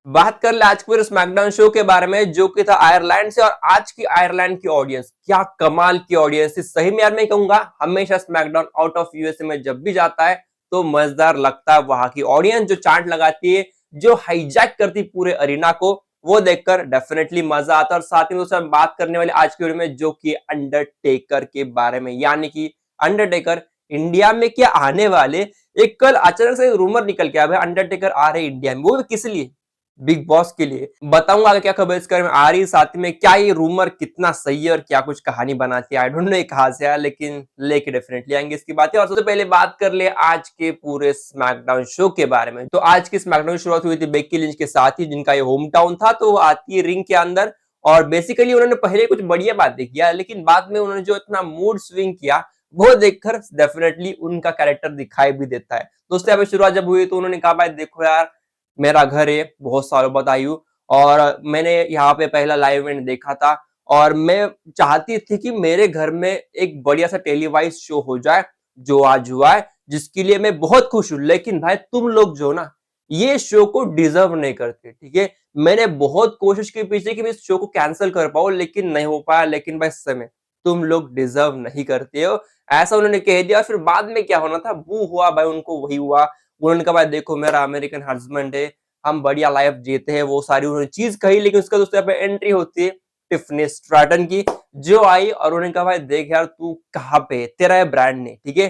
बात कर ले आज के पूरे स्मैकडाउन शो के बारे में जो कि था आयरलैंड से। और आज की आयरलैंड की ऑडियंस क्या कमाल की ऑडियंस थी। सही में यार मैं कहूंगा हमेशा स्मैकडाउन आउट ऑफ यूएसए में जब भी जाता है तो मजेदार लगता है। वहां की ऑडियंस जो चांट लगाती है, जो हाईजैक करती पूरे अरीना को, वो देखकर डेफिनेटली मजा आता है। और साथ ही दोस्तों हम बात करने वाले आज के वीडियो में जो कि अंडरटेकर के बारे में, यानी कि अंडरटेकर इंडिया में क्या आने वाले। एक कल अचानक से रूमर निकल के आया भाई अंडरटेकर आ रहे इंडिया में, वो भी किस लिए? बिग बॉस के लिए। बताऊंगा आगे क्या खबर इस बारे में आ रही है, साथ में क्या ये रूमर कितना सही है और क्या कुछ कहानी बनाती है। आई डोंट नो कहां से आया, लेकिन लेके डेफिनेटली आएंगे इसकी बातें। और सबसे पहले बात कर ले आज के पूरे स्मैकडाउन शो के बारे में। तो आज की स्मैकडाउन शुरुआत हुई थी बेक्की लिंच के साथ ही, जिनका ये होम टाउन था। तो वो आती है रिंग के अंदर और बेसिकली उन्होंने पहले कुछ बढ़िया बातें किया, लेकिन बाद में उन्होंने जो इतना मूड स्विंग किया वो देखकर डेफिनेटली उनका कैरेक्टर दिखाई भी देता है। दोस्तों यहाँ पे शुरुआत जब हुई तो उन्होंने कहा भाई देखो यार, मेरा घर है, बहुत सालों बाद आई हूँ और मैंने यहाँ पे पहला लाइव इवेंट देखा था और मैं चाहती थी कि मेरे घर में एक बढ़िया सा टेलीवाइज शो हो जाए जो आज हुआ है, जिसके लिए मैं बहुत खुश हूँ। लेकिन भाई तुम लोग जो ना ये शो को डिजर्व नहीं करते, ठीक है। मैंने बहुत कोशिश की पीछे कि मैं इस शो को कैंसिल कर पाऊं, लेकिन नहीं हो पाया। लेकिन भाई समय तुम लोग डिजर्व नहीं करते हो, ऐसा उन्होंने कह दिया। फिर बाद में क्या होना था वो हुआ भाई, उनको वही हुआ। उन्होंने कहा भाई देखो मेरा अमेरिकन हस्बैंड है, हम बढ़िया लाइफ जीते हैं, वो सारी उन्होंने चीज कही। लेकिन उसका दोस्तों यहाँ पे एंट्री होती है टिफनी स्ट्रैटन की, जो आई और उन्होंने कहा भाई देख यार तू कहाँ पे, तेरा है ब्रांड ने, ठीक है,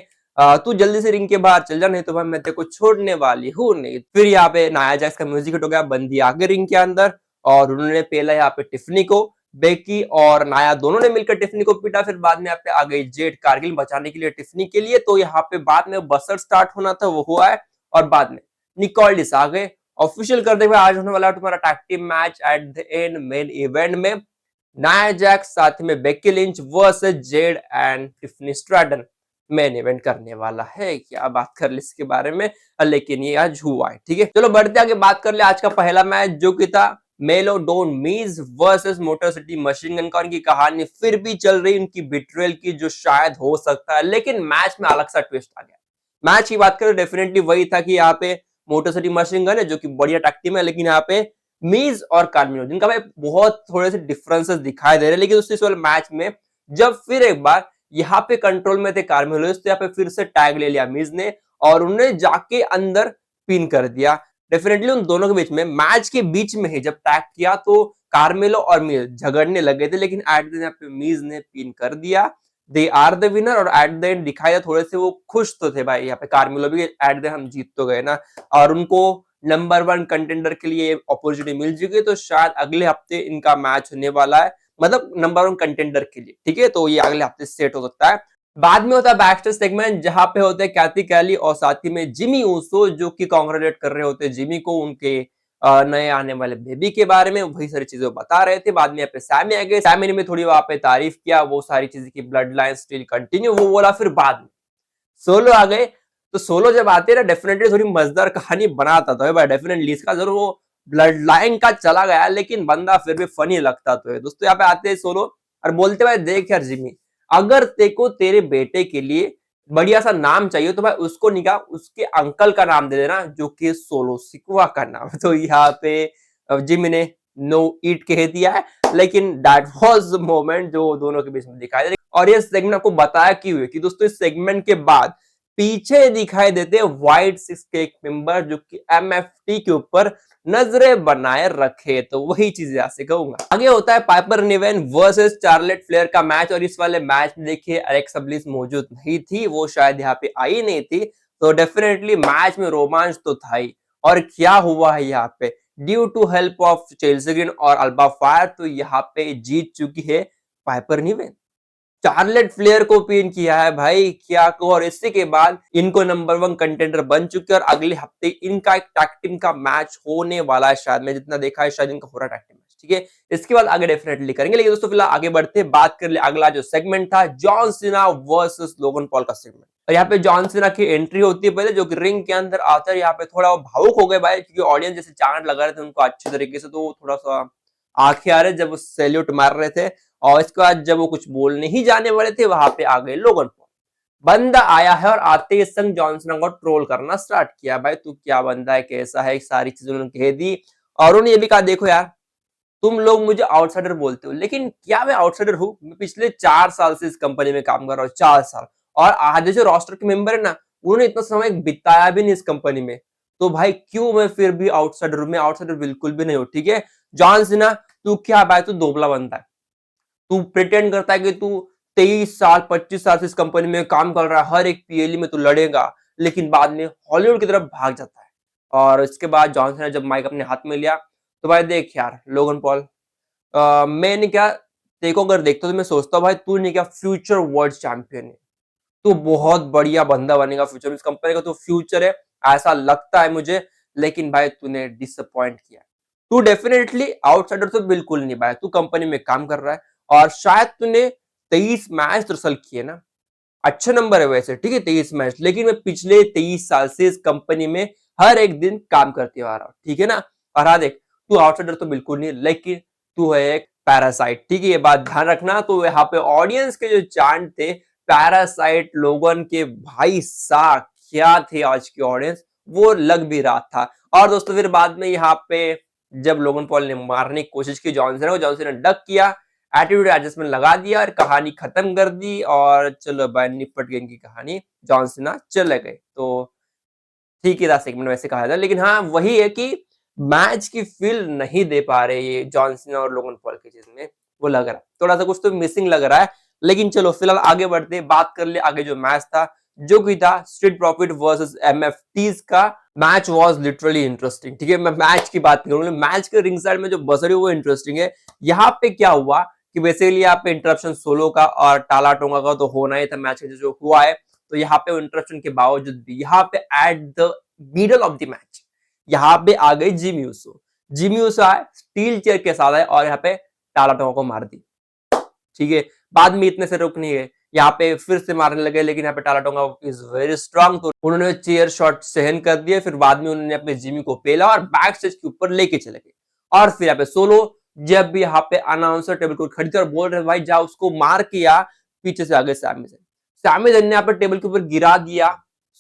तू जल्दी से रिंग के बाहर चल जा, नहीं तो भाई मैं तेरे को छोड़ने वाली हूँ नहीं। फिर यहाँ पे नाया जैक्स का म्यूजिक हिट हो गया, बंदी आ गई रिंग के अंदर और उन्होंने पहला यहाँ पे टिफनी को, बेकी और नाया दोनों ने मिलकर टिफनी को पीटा। फिर बाद में यहाँ पे आ गई जेड कारगिल बचाने के लिए टिफनी के लिए। तो यहाँ पे बाद में बसर स्टार्ट होना था वो हुआ है और बाद में निकोल्डिस आ गए ऑफिशियल कर दे हुए आज होने वाला तुम्हारा tag team match at the end main event में नाया जैक्स साथ में Becky Lynch versus Z and Tiffany Stratton main event करने वाला है। क्या बात कर ले इसके बारे में, लेकिन ये आज हुआ है, ठीक है। चलो बढ़ते आगे बात कर ले आज का पहला मैच जो कि था मेलो डोन मीज versus motor city machine gun का। उनकी कहानी फिर भी चल रही उनकी बिट्रेयल की, जो शायद हो सकता है, लेकिन मैच में अलग सा ट्विस्ट आ गया। मैच की बात करें डेफिनेटली वही था कि यहाँ पे मोटर सिटी मशीन गन है जो कि बढ़िया टैग टीम है, लेकिन यहाँ पे मीज और कार्मिनो जिनका भाई बहुत थोड़े से डिफरेंसेस दिखाई दे रहे हैं। लेकिन उस वाले मैच में जब फिर एक बार यहाँ पे कंट्रोल में थे कार्मिलो, तो यहाँ पे फिर से टैग ले लिया मीज ने और उन्हें जाके अंदर पिन कर दिया। डेफिनेटली उन दोनों के बीच में, मैच के बीच में ही जब टैग किया तो कार्मेलो और मीज झगड़ने लगे थे, लेकिन एट द यहाँ पे मीज ने पिन कर दिया। दे आर द विनर और एट द एंड दिखाया थोड़े से वो खुश तो थे भाई यहाँ पे कार्मेलो भी, एट द हम जीत तो गए ना और उनको नंबर 1 कंटेंडर के लिए अपॉर्चुनिटी मिल चुकी है। तो शायद अगले हफ्ते इनका मैच होने वाला है, मतलब नंबर 1 कंटेंडर के लिए, ठीक है। तो ये अगले हफ्ते सेट हो सकता है। बाद में होता है बैकस्टेज सेगमेंट जहां पे होते हैं कैथी कैली और साथ ही में जिमी ऊसो, जो कि कांग्रेचुलेट कर रहे होते हैं जिमी को उनके नए आने वाले बेबी के बारे में, वही सारी चीजें बता रहे थे। बाद में यहाँ पे सैमी आ गए, सैमी ने थोड़ी वहां पे तारीफ किया, वो सारी चीजें की ब्लड लाइन स्टिल कंटिन्यू वो बोला। फिर बाद में सोलो आ गए, तो सोलो जब आते ना डेफिनेटली थोड़ी मजेदार कहानी बनाता था भाई, डेफिनेटली इसका जरूर वो ब्लड लाइन का चला गया, लेकिन बंदा फिर भी फनी लगता तो है। दोस्तों यहाँ पे आते हैं सोलो और बोलते भाई देख यार जिमी, अगर तेको तेरे बेटे के लिए बढ़िया सा नाम चाहिए तो भाई उसको निकाह उसके अंकल का नाम दे देना जो कि सोलो सिकवा का नाम। तो यहाँ पे जिमी ने नो ईट कह दिया है, लेकिन दैट वाज द मोमेंट जो दोनों के बीच में दिखाई दे। और ये सेगमेंट आपको बताया क्यों है कि दोस्तों इस सेगमेंट के बाद पीछे दिखाई देते व्हाइट सिक्स के एक मेंबर जो कि एमएफटी के ऊपर नजरें बनाए रखे। तो वही चीज यहां से कहूंगा। आगे होता है पाइपर निवेन वर्सेस चार्लेट फ्लेयर का मैच और इस वाले मैच में देखिए एलेक्सा ब्लिस मौजूद नहीं थी, वो शायद यहाँ पे आई नहीं थी। तो डेफिनेटली मैच में रोमांच तो था ही। और क्या हुआ है यहाँ पे, due to help of Chelsea Green और अल्बा फायर, तो यहाँ पे जीत चुकी है पाइपर निवेन। चार्लेट फ्लेयर को पिन किया है भाई, क्या को। और इसी के बाद इनको नंबर 1 कंटेंडर बन चुके हैं और अगले हफ्ते इनका एक टैग टीम का मैच होने वाला है। शायद मैं जितना देखा है शायद इनका हो रहा टैग टीम मैच, ठीक है। इसके बाद आगे डेफिनेटली करेंगे, लेकिन दोस्तों फिलहाल आगे बढ़ते बात कर ले अगला जो सेगमेंट था John Cena versus Logan Paul का सेगमेंट। और यहाँ पे जॉन सीना की एंट्री होती है पहले, जो कि रिंग के अंदर आता है। यहाँ पे थोड़ा भावुक हो गए भाई, क्योंकि ऑडियंस जैसे चांट लगा रहे थे उनको अच्छे तरीके से, तो थोड़ा सा आंखें आ रहे जब वो सैल्यूट मार रहे थे। और इसके बाद जब वो कुछ बोलने ही जाने वाले थे वहां पे आ गए लोगन पॉल। बंदा आया है और आते ही संग जॉनसन को ट्रोल करना स्टार्ट किया, भाई तू क्या बंदा है, कैसा है, सारी चीजें उन्होंने कह दी। और उन्होंने ये भी कहा देखो यार, तुम लोग मुझे आउटसाइडर बोलते हो, लेकिन क्या मैं आउटसाइडर हूँ? मैं पिछले 4 साल से इस कंपनी में काम कर रहा हूँ, 4 साल। और आधे जो रोस्टर के मेंबर है ना, उन्होंने इतना समय बिताया भी नहीं इस कंपनी में। तो भाई क्यों मैं फिर भी आउटसाइडर हूँ? मैं आउटसाइडर बिल्कुल भी नहीं हूँ, ठीक है? जॉन सीना, तू क्या भाई, तू दोगला बनता है। तू प्रिटेंड करता है कि तू 23 साल 25 साल से इस कंपनी में काम कर रहा है, हर एक पीएलई में तू लड़ेगा, लेकिन बाद में हॉलीवुड की तरफ भाग जाता है। और इसके बाद जॉनसन ने जब माइक अपने हाथ में लिया, तो भाई देख यार लोगन पॉल, मैंने क्या, देखो अगर देखता तो मैं सोचता हूँ भाई तू नहीं क्या फ्यूचर वर्ल्ड चैंपियन है, तू बहुत बढ़िया बंदा बनेगा फ्यूचर में, इस कंपनी का तो फ्यूचर है ऐसा लगता है मुझे। लेकिन भाई तूने डिसअपॉइंट किया। तू डेफिनेटली आउटसाइडर तो बिल्कुल नहीं भाई, तू कंपनी में काम कर रहा है और शायद तूने 23 मैच दरअसल किए ना, अच्छा नंबर है वैसे, ठीक है 23 मैच, लेकिन मैं पिछले 23 साल से इस कंपनी में हर एक दिन काम करते आ रहा हूँ, ठीक है ना। और हाँ देख, तू आउटसाइडर तो बिल्कुल नहीं, लेकिन तू है एक पैरासाइट, ठीक है, ये बात ध्यान रखना। तो यहाँ पे ऑडियंस के जो चांट थे पैरासाइट लोगन के, भाई साहब क्या थे आज की ऑडियंस, वो लग भी रहा था। और दोस्तों फिर बाद में यहाँ पे जब लोगन पॉल ने मारने की कोशिश की जॉनसन को, जॉनसन ने डक किया, एटीट्यूड एडजस्टमेंट लगा दिया और कहानी खत्म कर दी, और चलो भाई निपट गई इनकी कहानी, जॉन सीना चले गए। तो ठीक ही था सेगमेंट वैसे कहा था, लेकिन हाँ वही है कि मैच की फील नहीं दे पा रहे ये जॉन सीना और लोगन पॉल की चीज में, वो लग रहा है थोड़ा सा कुछ तो मिसिंग लग रहा है। लेकिन चलो फिलहाल आगे बढ़ते हैं, बात कर ले आगे जो मैच था, जो कि था स्ट्रीट प्रॉफिट वर्सेस एमएफटीज का। मैच वाज लिटरली इंटरेस्टिंग, ठीक है, मैं मैच की बात करूंगा, मैच के रिंग साइड में जो बजर है वो इंटरेस्टिंग है। यहाँ पे क्या हुआ कि बेसिकली यहाँ पे इंटरप्शन सोलो का और टाला टोंगा का तो होना ही था मैच में, जो हुआ है। तो यहाँ पे इंटरप्शन के बावजूद भी यहाँ पे at the middle of the match यहाँ पे आ गई जिमी यूसो। जिमी यूसो आए स्टील चेयर के साथ आए और यहाँ पे टाला टोंगा को मार दी, ठीक है। बाद में इतने से रुक नहीं गए, यहाँ पे फिर से मारने लगे, लेकिन यहाँ पे टाला टोंगा इज वेरी स्ट्रांग, तो उन्होंने चेयर शॉट सहन कर दिए। फिर बाद में उन्होंने अपने जिमी को पेला और बैक स्टेज के ऊपर लेके चले गए। और फिर यहाँ पे सोलो जब भी यहाँ पे अनाउंसर टेबल को खरीदते और बोल रहे भाई जाओ उसको मार किया, पीछे से आ गए सैमी ज़ैन ने यहाँ पे टेबल के ऊपर गिरा दिया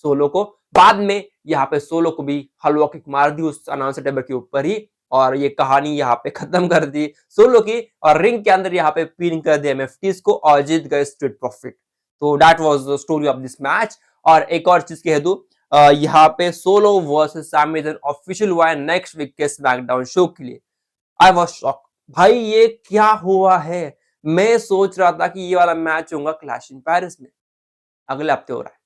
सोलो को। बाद में यहाँ पे सोलो को भी हलवा किक मार दी उस अनाउंसर टेबल के ऊपर ही, और ये कहानी यहाँ पे खत्म कर दी सोलो की, और रिंग के अंदर यहाँ पे पिन कर दिया एमएफटीज को और जीत गए स्ट्रीट प्रॉफिट। तो that was the story of this match. और एक और चीज कह दूं, यहाँ पे सोलो वर्सेस सैमी ज़ैन ऑफिशियल हुआ है नेक्स्ट वीक के स्मैकडाउन शो के लिए। आई वाज शॉक, भाई ये क्या हुआ है। मैं सोच रहा था कि ये वाला मैच होगा क्लैश इन पेरिस में, अगले हफ्ते हो रहा है,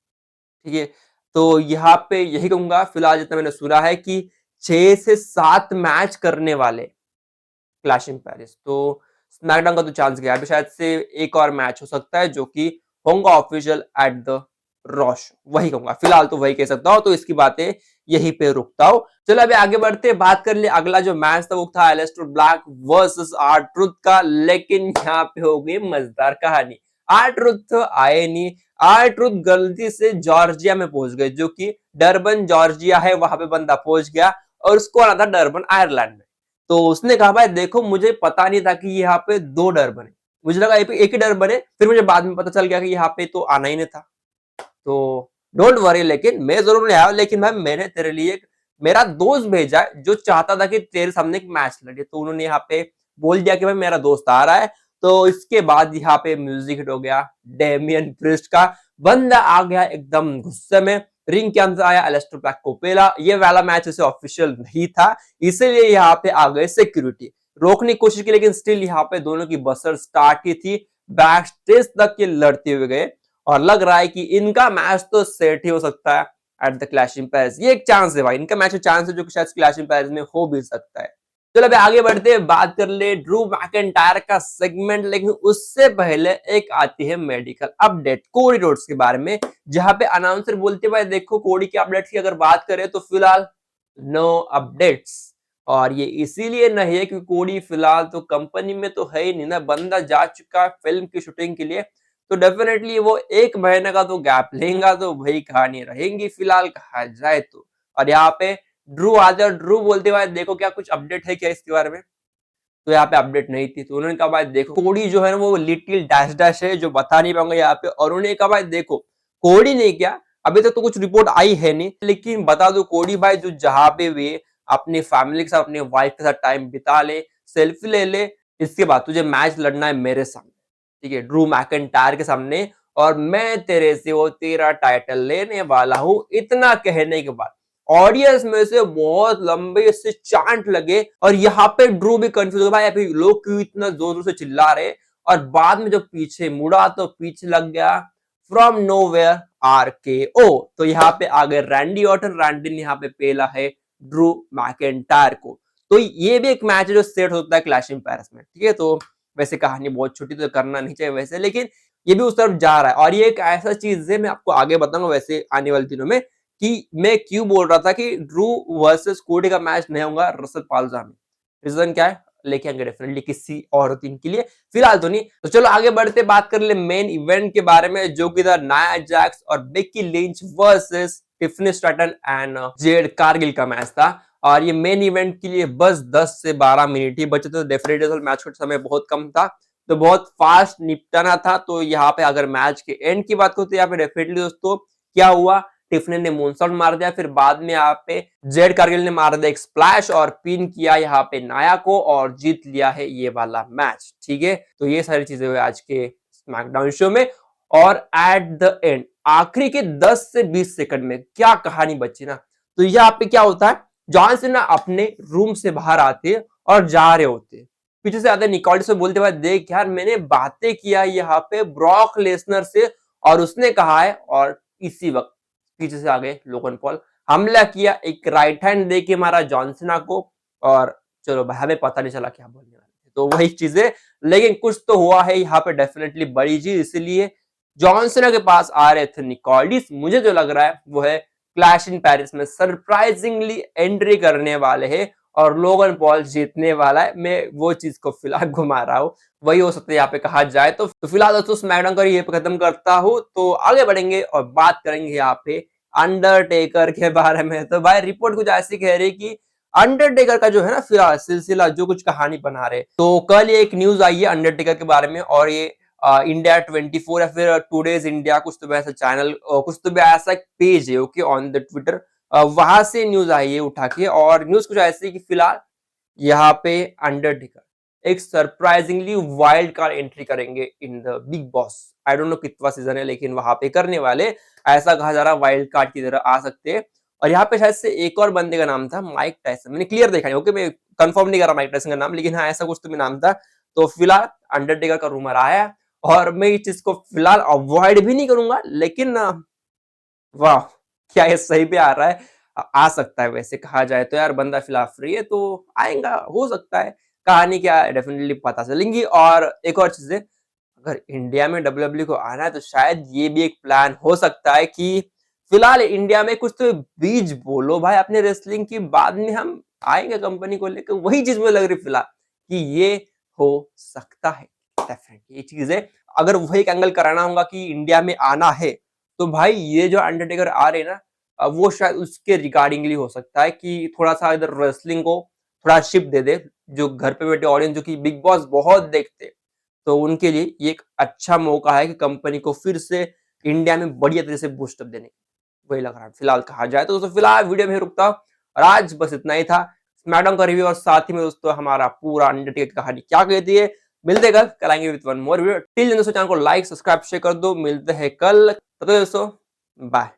ठीक है। तो यहाँ पे यही कहूंगा फिलहाल जितना मैंने सुना है कि 6 से 7 मैच करने वाले क्लैश इन पेरिस, तो स्मैकडाउन का तो चांस गया अभी, शायद से एक और मैच हो सकता है जो कि होगा ऑफिशियल एट द रॉश, वही कहूंगा फिलहाल, तो वही कह सकता हूं। तो इसकी बातें यहीं पे रुकता हूं। चलो अभी आगे बढ़ते बात कर ले, अगला जो मैच था वो था Aleister Black versus R Truth का, लेकिन यहाँ पे हो गई मजेदार कहानी। आर ट्रुथ तो आए नहीं, आर ट्रुथ गलती से जॉर्जिया में पहुंच गए, जो कि डरबन जॉर्जिया है, वहां पे बंदा पहुंच गया और उसको आना था डरबन आयरलैंड में। तो उसने कहा भाई देखो मुझे पता नहीं था कि यहाँ पे 2 डरबन है, मुझे लगा एक ही डरबन है, फिर मुझे बाद में पता चल गया कि यहाँ पे तो आना ही नहीं था। तो डोंट वरी, लेकिन मैं जरूर नहीं आया, लेकिन भाई मैंने तेरे लिए मेरा दोस्त भेजा है जो चाहता था कि तेरे सामने एक मैच लड़े, तो उन्होंने यहाँ पे बोल दिया कि भाई मेरा दोस्त आ रहा है। तो इसके बाद यहाँ पे म्यूजिक हिट हो गया डेमियन प्रिस्ट का, बंदा आ गया एकदम गुस्से में, रिंग के अंदर आया एलिस्टर ब्लैक को पेला। ये वाला मैच उसे ऑफिशियल नहीं था, इसीलिए यहाँ पे आ गए सिक्योरिटी, रोकने की कोशिश की, लेकिन स्टिल यहाँ पे दोनों की बसर स्टार्ट ही थी, बैक स्टेज तक ये लड़ते हुए गए। और लग रहा है कि इनका मैच तो सेट ही हो सकता है at the clash in Paris, ये एक चांस है भाई, इनका मैच चांस है जो कि शायद क्लैश इन पेरिस में हो भी सकता है। चलो अभी आगे बढ़ते हैं, बात कर ले ड्रू मैकिंटायर का सेगमेंट, लेकिन उससे पहले एक आती है मेडिकल अपडेट कोडी रोड्स के बारे में, जहां पे अनाउंसर बोलते भाई देखो कोडी के अपडेट की अगर बात करें तो फिलहाल नो अपडेट्स। और ये इसीलिए नहीं है क्योंकि कोडी फिलहाल तो कंपनी में तो है ही नहीं ना, बंदा जा चुका है फिल्म की शूटिंग के लिए, तो डेफिनेटली वो 1 महीने का तो गैप लेगा, तो वही कहानी रहेंगी फिलहाल कहा जाए तो। और यहाँ पे ड्रू आजा, ड्रू बोलते हुए देखो क्या कुछ अपडेट है क्या इसके बारे में, तो यहाँ पे अपडेट नहीं थी, तो उन्होंने कहा भाई देखो कोडी जो है ना वो लिटिल डैश डैश है जो बता नहीं पाऊंगा यहाँ पे, और उन्होंने कहा भाई देखो कोडी ने क्या अभी तक तो कुछ रिपोर्ट आई है नहीं, लेकिन बता दो कोडी भाई जो जहां पे भी अपनी फैमिली के साथ, अपनी वाइफ के साथ टाइम बिता ले, सेल्फी ले ले, इसके बाद तुझे मैच लड़ना है मेरे सामने, ठीक है, ड्रू मैकिंटायर के सामने, और मैं तेरे से वो तेरा टाइटल लेने वाला हूं। इतना कहने के बाद ऑडियंस में से बहुत लंबे से चांट लगे, और यहाँ पे ड्रू भी कंफ्यूज हो भाई अभी लोग क्यों इतना जोर जोर से चिल्ला रहे। और बाद में जब पीछे मुड़ा तो पीछे लग गया फ्रॉम नोवेयर RKO। तो यहाँ पे आ गए रैंडी ऑर्टन, रैंडी ने यहाँ पे पेला है ड्रू मैकिंटायर को। तो ये भी एक मैच है जो सेट होता है क्लैश इन पेरिस में, ठीक है। तो वैसे कहानी बहुत छोटी तो करना नहीं चाहिए वैसे, लेकिन ये भी उस तरफ जा रहा है, और ये एक ऐसा चीज है मैं आपको आगे बताऊंगा वैसे आने वाले दिनों में कि मैं क्यों बोल रहा था कि ड्रू वर्सेस कोडी का मैच नहीं होगा रसल पाल्जा में। रीजन क्या है, लेके आएंगे डेफिनेटली किसी और दिन के लिए, फिलहाल तो नहीं। तो चलो आगे बढ़ते बात कर ले मेन इवेंट के बारे में, जो कि था नाया जैक्स और Becky Lynch versus Tiffany Stratton and Jade Cargill का मैच था। और ये मेन इवेंट के लिए बस 10 से 12 मिनट ही बचे थे, डेफिनेटली मैच का समय बहुत कम था, तो बहुत फास्ट निपटाना था। तो यहाँ पे अगर मैच के एंड की बात करो तो यहाँ पे डेफिनेटली दोस्तों क्या हुआ, टिफनी ने मूनसॉल्ट मार दिया, फिर बाद में यहाँ पे जेड कारगिल ने मार दिया एक स्प्लैश और पिन किया यहाँ पे नाया को, और जीत लिया है ये वाला मैच, ठीक है। तो ये सारी चीजें हुई आज के स्मैकडाउन शो में। और एट द एंड आखिरी के 10 से 20 सेकंड में क्या कहानी बची ना, तो यहाँ पे क्या होता है, जॉन सीना अपने रूम से बाहर आते और जा रहे होते, पीछे से आते निकोल्स से बोलते हुए, देख यार मैंने बातें किया यहाँ पे ब्रॉक लेसनर से और उसने कहा है, और इसी वक्त पीछे से आ गए लोगन पॉल, हमला किया, एक राइट हैंड दे के मारा जॉन सीना को, और चलो भाई हमें पता नहीं चला क्या बोलने वाले थे, तो वही चीजें, लेकिन कुछ तो हुआ है यहाँ पे डेफिनेटली बड़ी चीज, इसीलिए जॉन सीना के पास आ रहे थे निकोल्डिस। मुझे जो लग रहा है वो है क्लैश इन पेरिस में सरप्राइजिंगली एंट्री करने वाले हैं और लोगन पॉल जीतने वाला है। मैं वो चीज को फिलहाल घुमा रहा हूँ, वही हो सकता है यहाँ पे कहा जाए तो फिलहाल दोस्तों स्मैकडाउन का ये खत्म करता हूँ, तो आगे बढ़ेंगे और बात करेंगे यहाँ पे अंडरटेकर के बारे में। तो भाई रिपोर्ट कुछ ऐसी कह रही कि अंडरटेकर का जो है ना फिलहाल सिलसिला जो कुछ कहानी बना रहे, तो कल ये एक न्यूज आई है अंडरटेकर के बारे में, और ये इंडिया 24 या फिर टुडेज इंडिया कुछ तो ऐसा चैनल, कुछ तो भी ऐसा एक पेज है ओके ऑन द ट्विटर, वहां से न्यूज आई है उठा के, और न्यूज कुछ ऐसी कि फिलहाल यहाँ पे अंडरटेकर एक सरप्राइजिंगली वाइल्ड कार्ड एंट्री करेंगे in the big boss. I don't know कितना सीजन है, लेकिन वहां पे करने वाले, ऐसा कहा जा रहा वाइल्ड कार्ड की तरह आ सकते हैं। और यहाँ पे शायद से एक और बंदे का नाम था माइक टाइसन, मैंने क्लियर देखा नहीं ओके, मैं कंफर्म नहीं कर रहा माइक टाइसन का नाम, लेकिन हाँ ऐसा कुछ तो भी नाम था। तो फिलहाल अंडरटेकर का रूमर आया, और मैं इस चीज को फिलहाल अवॉइड भी नहीं करूंगा, लेकिन वाह क्या ये सही पे आ रहा है, आ सकता है वैसे कहा जाए तो यार, बंदा फिलहाल फ्री है तो आएगा, हो सकता है, कहानी क्या है डेफिनेटली पता चलेंगी। और एक और चीज है, अगर इंडिया में WWE को आना है तो शायद ये भी एक प्लान हो सकता है कि फिलहाल इंडिया में कुछ तो बीज बोलो भाई अपने रेसलिंग की, बाद में हम आएंगे कंपनी को लेकर, वही चीज मुझे लग रही फिलहाल कि ये हो सकता है डेफिनेटली ये चीज है। अगर वही एक एंगल कराना होगा कि इंडिया में आना है, तो भाई ये जो अंडरटेकर आ रहे ना, वो शायद उसके रिगार्डिंगली हो सकता है कि थोड़ा सा इधर रेसलिंग को थोड़ा शिफ्ट दे दे, जो घर पे बैठे ऑडियंस जो कि बिग बॉस बहुत देखते, तो उनके लिए ये एक अच्छा मौका है कि कंपनी को फिर से इंडिया में बढ़िया तरह से बूस्टअप देने, वही लग रहा है फिलहाल कहा जाए तो। दोस्तों फिलहाल वीडियो में रुकता हूं, और आज बस इतना ही था स्मैकडाउन का रिव्यू, और साथ ही में दोस्तों हमारा पूरा अंडरटेकर की कहानी क्या कहती है। मिलते कल आएंगे with one more video, till then दोस्तों चैनल को लाइक सब्सक्राइब शेयर कर दो, मिलते हैं कल, तब तक दोस्तों बाय।